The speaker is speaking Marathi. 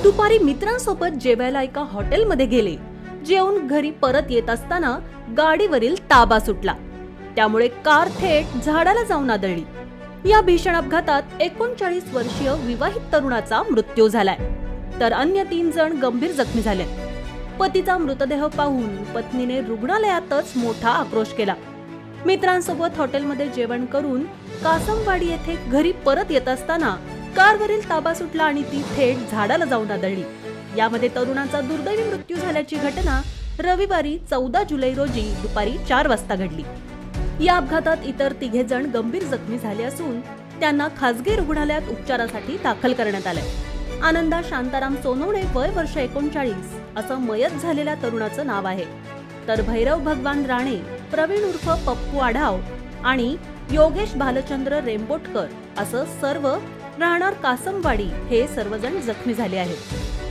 दुपारी मित्रांसोबत जेवायला एका हॉटेलमध्ये गेले। जेवून घरी परत येत असताना गाडीवरील ताबा सुटला, त्यामुळे कार थेट झाडाला जाऊन आदळली। या भीषण अपघातात 39 वर्षीय विवाहित तरुणाचा मृत्यू झालाय, तर अन्य 3 जण गंभीर जखमी झाले। पतीचा मृतदेह पाहून पत्नीने रुग्णालयातच मोठा आक्रोश केला। मित्रांसोबत हॉटेलमध्ये जेवण करून कासमवाडी येथे घरी परत येत असताना कारवरील ताबा सुटला आणि ती थेट झाडाला जाऊन आदळली। यामध्ये तरुणाचा दुर्दैवी मृत्यू झाल्याची घटना रविवारी 14 जुलै रोजी दुपारी 4 वाजता घडली। या अपघातात इतर 3 जण गंभीर जखमी झाले असून त्यांना खासगी रुग्णालयात उपचारासाठी दाखल करण्यात आले। आनंदा शांताराम सोनवणे, वय वर्ष 39 असं मयत झालेल्या तरुणाचं नाव आहे, तर भैरव भगवान राणे, प्रवीण उर्फ पप्पू आढाव आणि योगेश भालचंद्र रेंबोटकर असं सर्व राहणार कासमवाडी हे सर्वजण जखमी झाले आहेत।